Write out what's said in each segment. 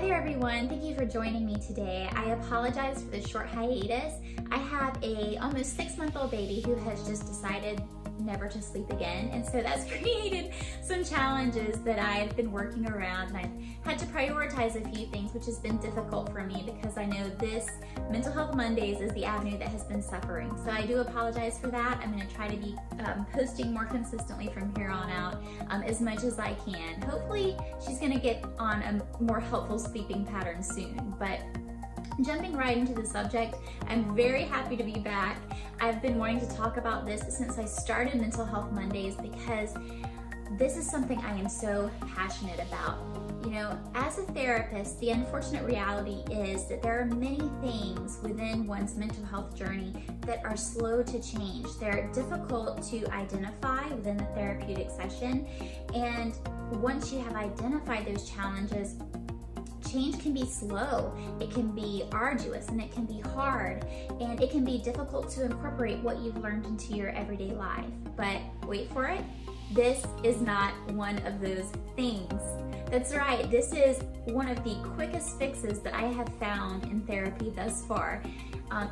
there everyone, thank you for joining me today. I apologize for the short hiatus. I have a almost 6-month-old baby who has just decided never to sleep again, and so that's created some challenges that I've been working around, and I've had to prioritize a few things, which has been difficult for me because I know this Mental Health Mondays is the avenue that has been suffering. So I do apologize for that. I'm going to try to be posting more consistently from here on out as much as I can. Hopefully she's going to get on a more helpful sleeping pattern soon, but jumping right into the subject, I'm very happy to be back. I've been wanting to talk about this since I started Mental Health Mondays because this is something I am so passionate about. You know, as a therapist, the unfortunate reality is that there are many things within one's mental health journey that are slow to change. They're difficult to identify within the therapeutic session, and once you have identified those challenges, change can be slow, it can be arduous, and it can be hard, and it can be difficult to incorporate what you've learned into your everyday life. But wait for it, this is not one of those things. That's right, this is one of the quickest fixes that I have found in therapy thus far.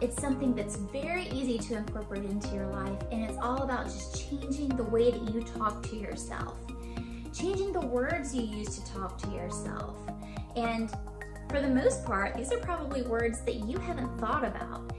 It's something that's very easy to incorporate into your life, and it's all about just changing the way that you talk to yourself, changing the words you use to talk to yourself. And for the most part, these are probably words that you haven't thought about.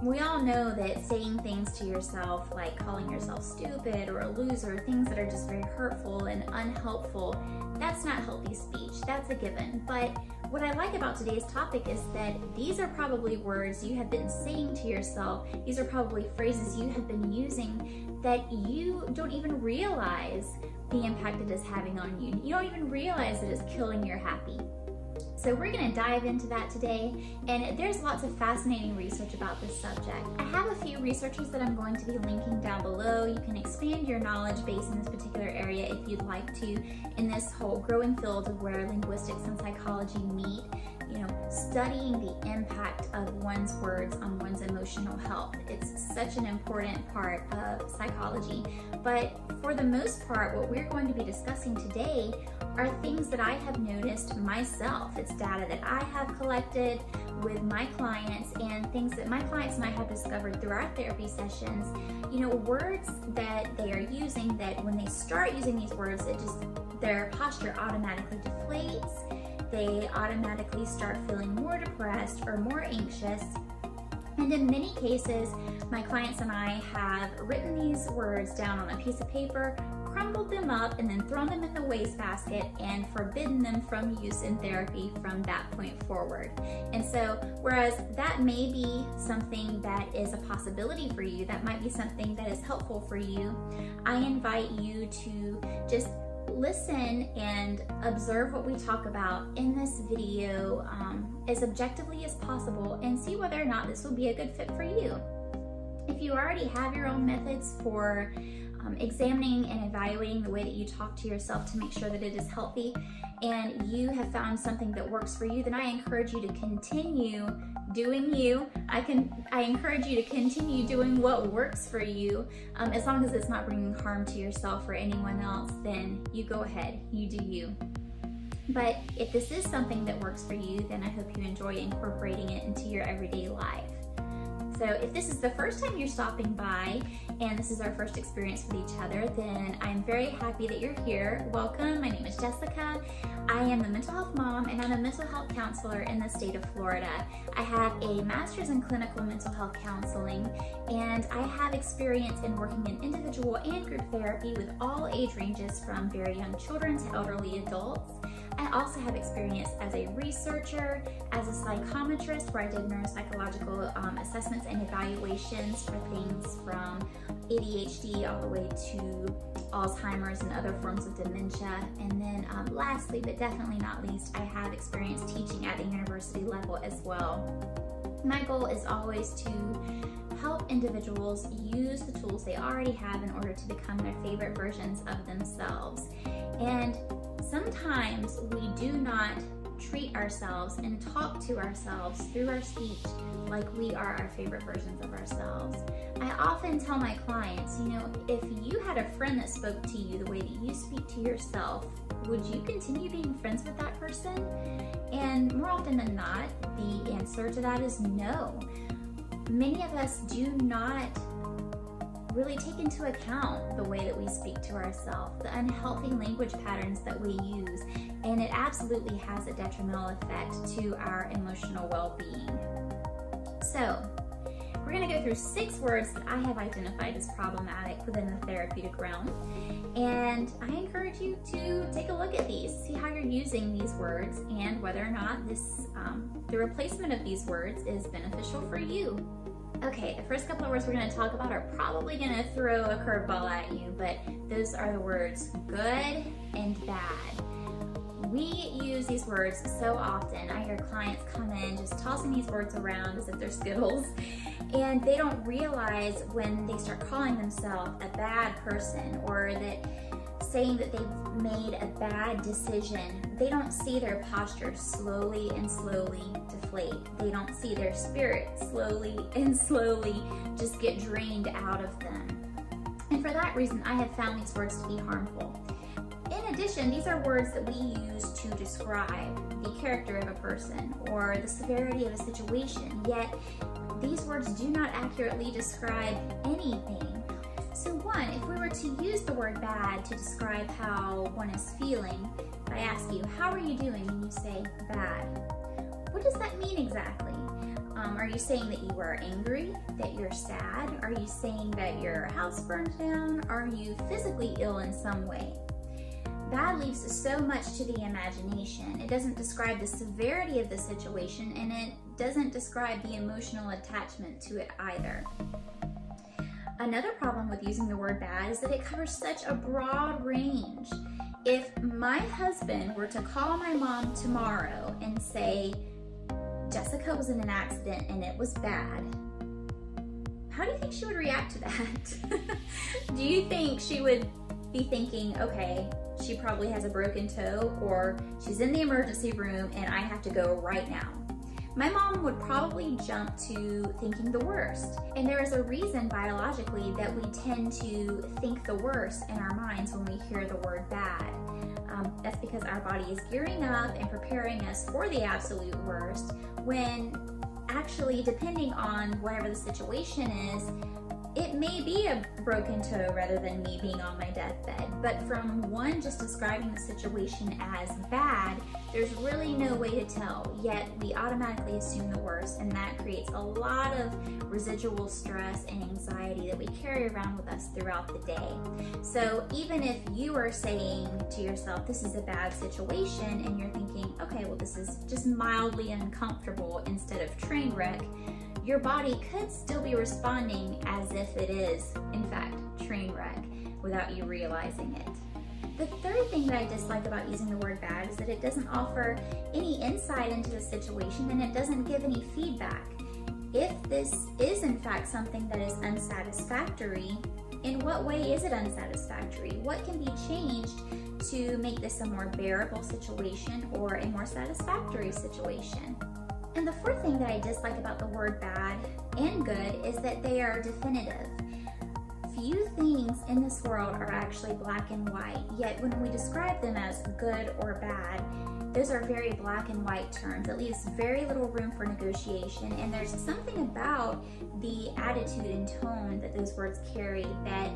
We all know that saying things to yourself, like calling yourself stupid or a loser, things that are just very hurtful and unhelpful, that's not healthy speech, that's a given. But what I like about today's topic is that these are probably words you have been saying to yourself, these are probably phrases you have been using that you don't even realize the impact it is having on you. You don't even realize that it's killing your happy. So we're going to dive into that today, and there's lots of fascinating research about this subject. I have a few researchers that I'm going to be linking down below. You can expand your knowledge base in this particular area if you'd like to, in this whole growing field of where linguistics and psychology meet. You know, studying the impact of one's words on one's emotional health. It's such an important part of psychology. But for the most part, what we're going to be discussing today are things that I have noticed myself. It's data that I have collected with my clients and things that my clients and I have discovered through our therapy sessions. You know, words that they are using, that when they start using these words, their posture automatically deflates. They automatically start feeling more depressed or more anxious. And in many cases, my clients and I have written these words down on a piece of paper, crumbled them up, and then thrown them in the wastebasket and forbidden them from use in therapy from that point forward. And so, whereas that may be something that is a possibility for you, that might be something that is helpful for you, I invite you to just listen and observe what we talk about in this video as objectively as possible and see whether or not this will be a good fit for you. If you already have your own methods for examining and evaluating the way that you talk to yourself to make sure that it is healthy, and you have found something that works for you, then I encourage you to continue doing you. I encourage you to continue doing what works for you. As long as it's not bringing harm to yourself or anyone else, then you go ahead, you do you. But if this is something that works for you, then I hope you enjoy incorporating it into your everyday life. So if this is the first time you're stopping by and this is our first experience with each other, then I'm very happy that you're here. Welcome, my name is Jessica. I am a mental health mom and I'm a mental health counselor in the state of Florida. I have a master's in clinical mental health counseling, and I have experience in working in individual and group therapy with all age ranges from very young children to elderly adults. I also have experience as a researcher, as a psychometrist, where I did neuropsychological assessments and evaluations for things from ADHD all the way to Alzheimer's and other forms of dementia. And then lastly, but definitely not least, I have experience teaching at the university level as well. My goal is always to help individuals use the tools they already have in order to become their favorite versions of themselves. And sometimes we do not treat ourselves and talk to ourselves through our speech like we are our favorite versions of ourselves. I often tell my clients, you know, if you had a friend that spoke to you the way that you speak to yourself, would you continue being friends with that person? And more often than not, the answer to that is no. Many of us do not really take into account the way that we speak to ourselves, the unhealthy language patterns that we use, and it absolutely has a detrimental effect to our emotional well-being. So, we're going to go through 6 words that I have identified as problematic within the therapeutic realm, and I encourage you to take a look at these, see how you're using these words, and whether or not the replacement of these words is beneficial for you. Okay, the first couple of words we're going to talk about are probably going to throw a curveball at you, but those are the words good and bad. We use these words so often. I hear clients come in just tossing these words around as if they're Skittles, and they don't realize when they start calling themselves a bad person or that saying that they've made a bad decision, they don't see their posture slowly and slowly deflate. They don't see their spirit slowly and slowly just get drained out of them. And for that reason, I have found these words to be harmful. In addition, these are words that we use to describe the character of a person or the severity of a situation, yet these words do not accurately describe anything. So one, if we were to use the word bad to describe how one is feeling, if I ask you, how are you doing? And you say bad. What does that mean exactly? Are you saying that you are angry, that you're sad? Are you saying that your house burned down? Are you physically ill in some way? Bad leaves so much to the imagination. It doesn't describe the severity of the situation, and it doesn't describe the emotional attachment to it either. Another problem with using the word bad is that it covers such a broad range. If my husband were to call my mom tomorrow and say, Jessica was in an accident and it was bad, how do you think she would react to that? Do you think she would be thinking, okay, she probably has a broken toe, or she's in the emergency room and I have to go right now? My mom would probably jump to thinking the worst. And there is a reason biologically that we tend to think the worst in our minds when we hear the word bad. That's because our body is gearing up and preparing us for the absolute worst, when actually, depending on whatever the situation is, it may be a broken toe rather than me being on my deathbed. But from one just describing the situation as bad, there's really no way to tell, yet we automatically assume the worst, and that creates a lot of residual stress and anxiety that we carry around with us throughout the day. So even if you are saying to yourself, this is a bad situation, and you're thinking, okay, well, this is just mildly uncomfortable instead of train wreck, your body could still be responding as if it is, in fact, train wreck without you realizing it. The third thing that I dislike about using the word bad is that it doesn't offer any insight into the situation, and it doesn't give any feedback. If this is in fact something that is unsatisfactory, in what way is it unsatisfactory? What can be changed to make this a more bearable situation or a more satisfactory situation? And the fourth thing that I dislike about the word bad and good is that they are definitive. Few things in this world are actually black and white, yet when we describe them as good or bad, those are very black and white terms. It leaves very little room for negotiation, and there's something about the attitude and tone that those words carry that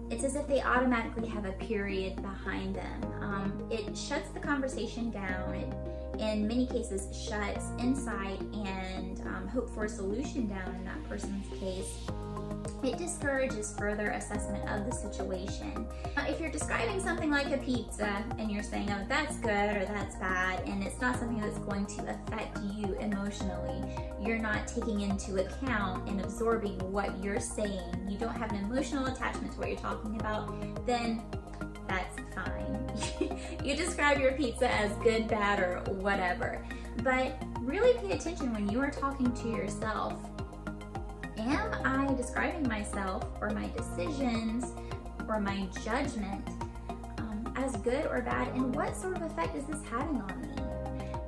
it's as if they automatically have a period behind them. It shuts the conversation down. It, in many cases, shuts insight and hope for a solution down in that person's case. It discourages further assessment of the situation. If you're describing something like a pizza and you're saying, oh, that's good or that's bad, and it's not something that's going to affect you emotionally, you're not taking into account and absorbing what you're saying, you don't have an emotional attachment to what you're talking about, then that's fine. You describe your pizza as good, bad, or whatever. But really pay attention when you are talking to yourself. Am I describing myself or my decisions or my judgment as good or bad, and what sort of effect is this having on me?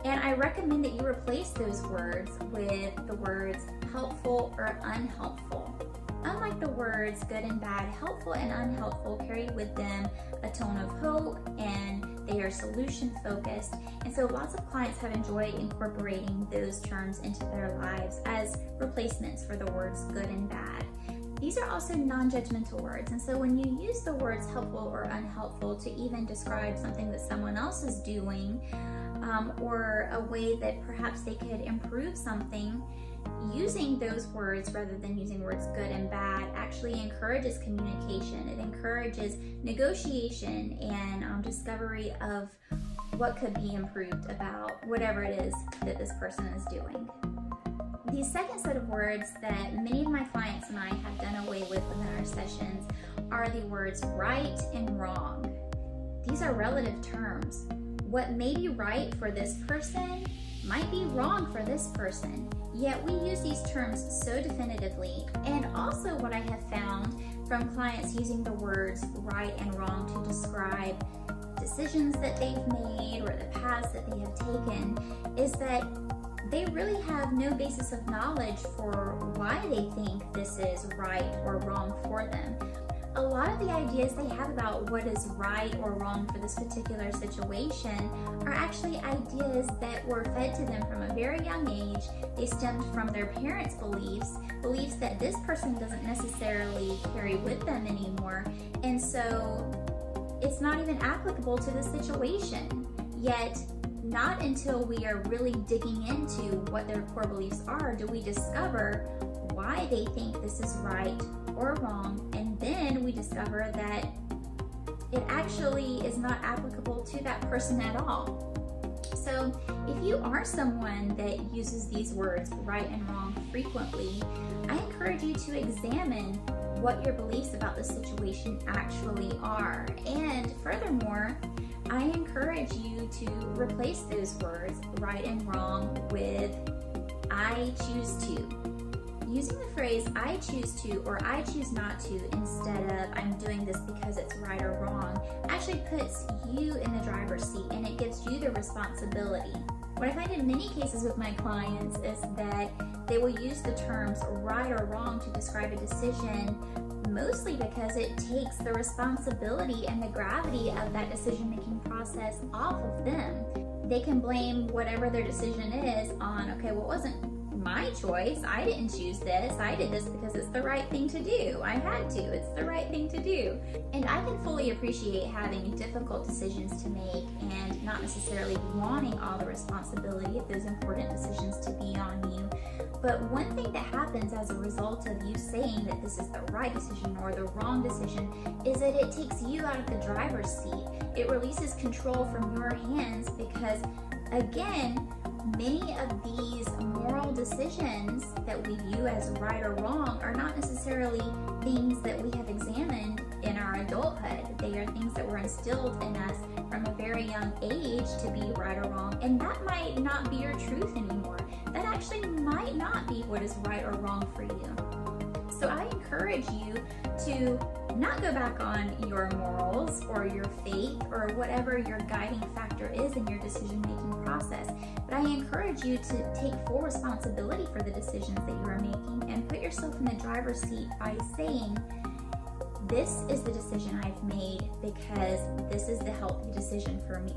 And I recommend that you replace those words with the words helpful or unhelpful. Unlike the words good and bad, helpful and unhelpful carry with them a tone of hope and they are solution focused, and so lots of clients have enjoyed incorporating those terms into their lives as replacements for the words good and bad. These are also non-judgmental words, and so when you use the words helpful or unhelpful to even describe something that someone else is doing, or a way that perhaps they could improve something, using those words rather than using words good and bad actually encourages communication. It encourages negotiation and discovery of what could be improved about whatever it is that this person is doing. The second set of words that many of my clients and I have done away with within our sessions are the words right and wrong. These are relative terms. What may be right for this person might be wrong for this person, yet we use these terms so definitively. And also what I have found from clients using the words right and wrong to describe decisions that they've made or the paths that they have taken is that they really have no basis of knowledge for why they think this is right or wrong for them. A lot of the ideas they have about what is right or wrong for this particular situation are actually ideas that were fed to them from a very young age. They stemmed from their parents' beliefs that this person doesn't necessarily carry with them anymore, and so it's not even applicable to the situation. Yet, not until we are really digging into what their core beliefs are do we discover why they think this is right or wrong, and then we discover that it actually is not applicable to that person at all. So if you are someone that uses these words right and wrong frequently, I encourage you to examine what your beliefs about the situation actually are. And furthermore, I encourage you to replace those words right and wrong with I choose to. Using the phrase I choose to or I choose not to instead of I'm doing this because it's right or wrong actually puts you in the driver's seat, and it gives you the responsibility. What I find in many cases with my clients is that they will use the terms right or wrong to describe a decision, mostly because it takes the responsibility and the gravity of that decision-making process off of them. They can blame whatever their decision is on, okay, well, it wasn't my choice. I didn't choose this. I did this because it's the right thing to do. I had to. It's the right thing to do. And I can fully appreciate having difficult decisions to make and not necessarily wanting all the responsibility of those important decisions to be on you. But one thing that happens as a result of you saying that this is the right decision or the wrong decision is that it takes you out of the driver's seat. It releases control from your hands because, again, many of these moral decisions that we view as right or wrong are not necessarily things that we have examined in our adulthood. They are things that were instilled in us from a very young age to be right or wrong, and that might not be your truth anymore. That actually might not be what is right or wrong for you. So I encourage you to not go back on your morals or your faith or whatever your guiding factor is in your decision-making process, but I encourage you to take full responsibility for the decisions that you are making and put yourself in the driver's seat by saying, this is the decision I've made because this is the healthy decision for me.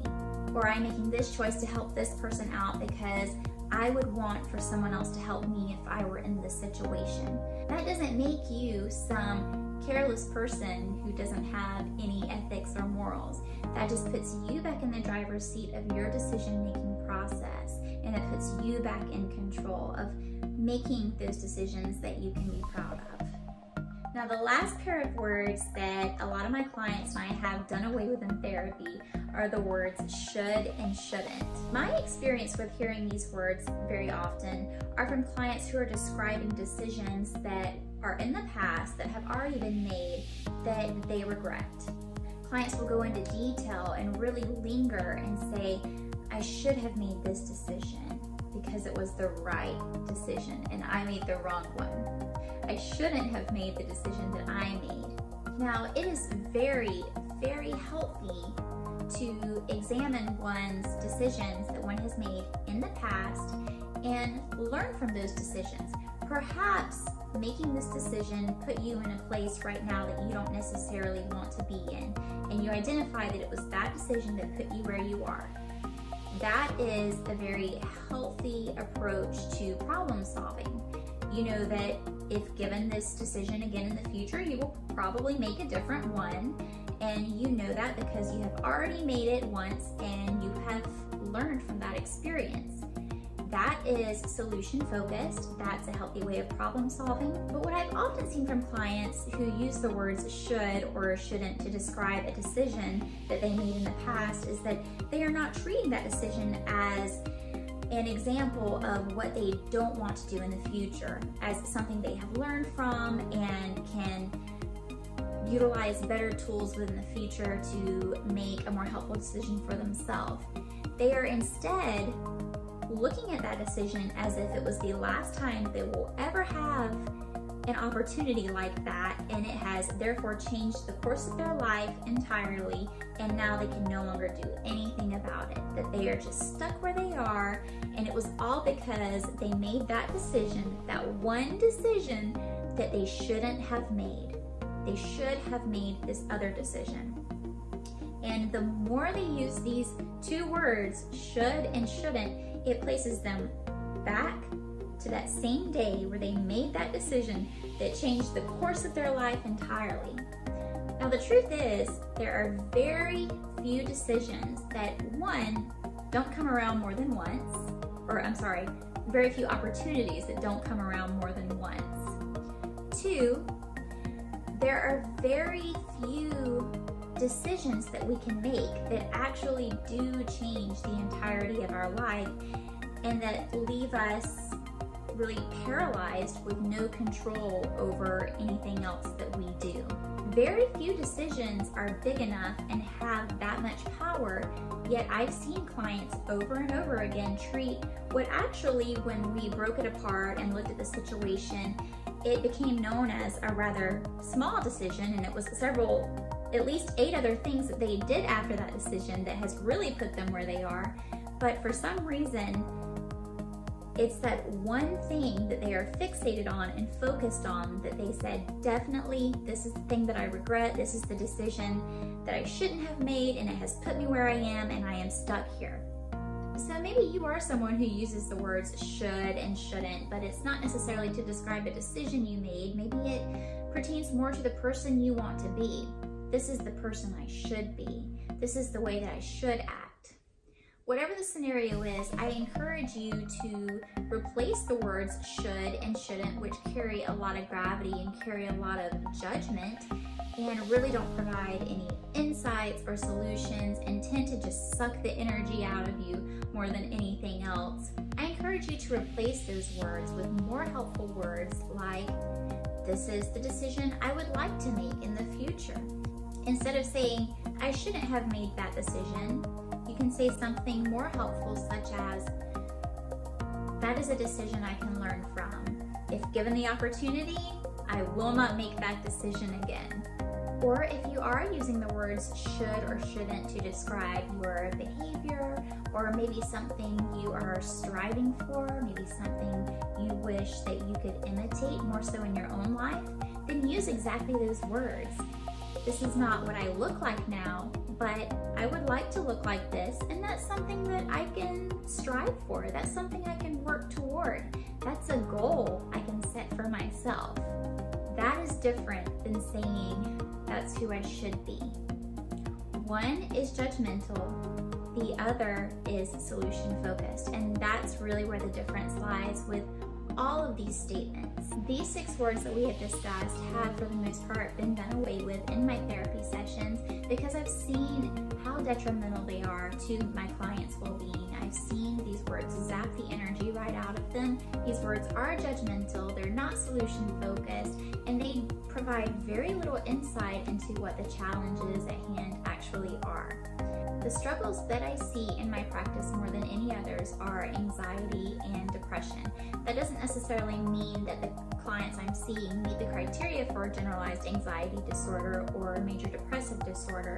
Or I'm making this choice to help this person out because I would want for someone else to help me if I were in this situation. That doesn't make you some careless person who doesn't have any ethics or morals. That just puts you back in the driver's seat of your decision-making process, and it puts you back in control of making those decisions that you can be proud of. Now, the last pair of words that a lot of my clients and I have done away with in therapy are the words should and shouldn't. My experience with hearing these words very often are from clients who are describing decisions that are in the past that have already been made that they regret. Clients will go into detail and really linger and say, I should have made this decision because it was the right decision and I made the wrong one. I shouldn't have made the decision that I made. Now, it is very, very healthy to examine one's decisions that one has made in the past and learn from those decisions. Perhaps making this decision put you in a place right now that you don't necessarily want to be in, and you identify that it was that decision that put you where you are. That is a very healthy approach to problem solving. You know that if given this decision again in the future, you will probably make a different one, and you know that because you have already made it once and you have learned from that experience. That is solution focused. That's a healthy way of problem solving. But what I've often seen from clients who use the words should or shouldn't to describe a decision that they made in the past is that they are not treating that decision as an example of what they don't want to do in the future, as something they have learned from and can utilize better tools within the future to make a more helpful decision for themselves. They are instead looking at that decision as if it was the last time they will ever have an opportunity like that, and it has therefore changed the course of their life entirely, and now they can no longer do anything about it, that they are just stuck where they are, and it was all because they made that decision, that one decision that they shouldn't have made. They should have made this other decision. And the more they use these two words, should and shouldn't, it places them back to that same day where they made that decision that changed the course of their life entirely. Now, the truth is, there are very few decisions that, one, don't come around more than once, very few opportunities that don't come around more than once. Two, there are very few decisions that we can make that actually do change the entirety of our life and that leave us really paralyzed with no control over anything else that we do. Very few decisions are big enough and have that much power, yet I've seen clients over and over again treat what actually, when we broke it apart and looked at the situation, it became known as a rather small decision, and it was at least 8 other things that they did after that decision that has really put them where they are. But for some reason, it's that one thing that they are fixated on and focused on that they said, definitely, this is the thing that I regret, this is the decision that I shouldn't have made, and it has put me where I am, and I am stuck here. So maybe you are someone who uses the words should and shouldn't, but it's not necessarily to describe a decision you made. Maybe it pertains more to the person you want to be. This is the person I should be. This is the way that I should act. Whatever the scenario is, I encourage you to replace the words should and shouldn't, which carry a lot of gravity and carry a lot of judgment and really don't provide any insights or solutions and tend to just suck the energy out of you more than anything else. I encourage you to replace those words with more helpful words like, this is the decision I would like to make in the future. Instead of saying, I shouldn't have made that decision, you can say something more helpful such as, that is a decision I can learn from. If given the opportunity, I will not make that decision again. Or if you are using the words should or shouldn't to describe your behavior, or maybe something you are striving for, maybe something you wish that you could imitate more so in your own life, then use exactly those words. This is not what I look like now, but I would like to look like this, and that's something that I can strive for. That's something I can work toward. That's a goal I can set for myself. That is different than saying that's who I should be. One is judgmental, the other is solution focused, and that's really where the difference lies with all of these statements. These 6 words that we have discussed have, for the most part, been done away with in my therapy sessions because I've seen how detrimental they are to my clients' well-being. I've seen these words zap the energy right out of them. These words are judgmental, they're not solution focused, and they provide very little insight into what the challenges at hand actually are. The struggles that I see in my practice more than any others are anxiety and depression. That doesn't necessarily mean that the clients I'm seeing meet the criteria for generalized anxiety disorder or major depressive disorder.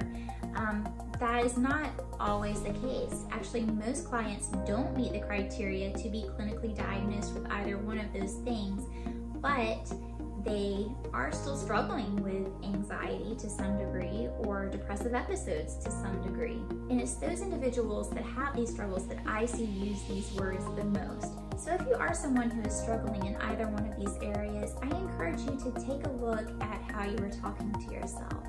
That is not always the case. Actually, most clients don't meet the criteria to be clinically diagnosed with either one of those things, but they are still struggling with anxiety to some degree or depressive episodes to some degree. And it's those individuals that have these struggles that I see use these words the most. So if you are someone who is struggling in either one of these areas, I encourage you to take a look at how you are talking to yourself.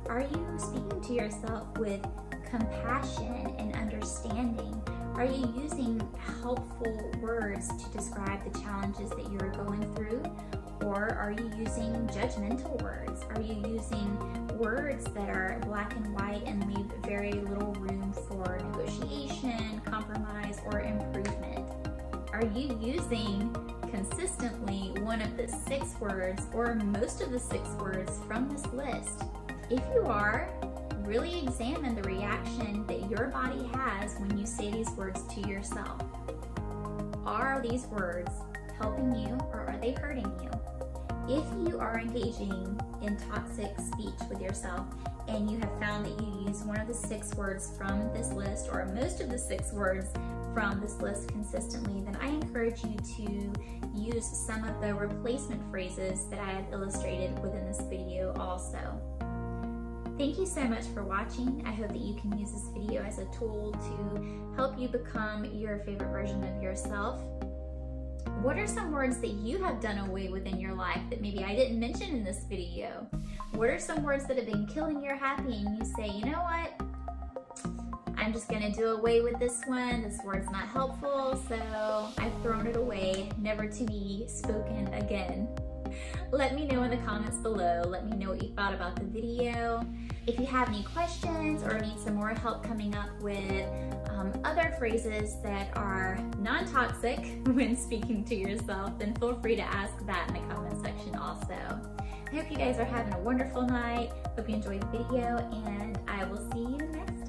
Are you speaking to yourself with compassion and understanding? Are you using helpful words to describe the challenges that you're going through? Or are you using judgmental words? Are you using words that are black and white and leave very little room for negotiation, compromise, or improvement? Are you using consistently one of the 6 words or most of the 6 words from this list? If you are, really examine the reaction that your body has when you say these words to yourself. Are these words helping you or are they hurting you? If you are engaging in toxic speech with yourself and you have found that you use one of the 6 words from this list or most of the 6 words from this list consistently, then I encourage you to use some of the replacement phrases that I have illustrated within this video also. Thank you so much for watching. I hope that you can use this video as a tool to help you become your favorite version of yourself. What are some words that you have done away with in your life that maybe I didn't mention in this video? What are some words that have been killing your happy and you say, you know what? I'm just gonna do away with this one. This word's not helpful, so I've thrown it away, never to be spoken again. Let me know in the comments below. Let me know what you thought about the video. If you have any questions or need some more help coming up with other phrases that are non-toxic when speaking to yourself, then feel free to ask that in the comment section also. I hope you guys are having a wonderful night. Hope you enjoyed the video, and I will see you next time.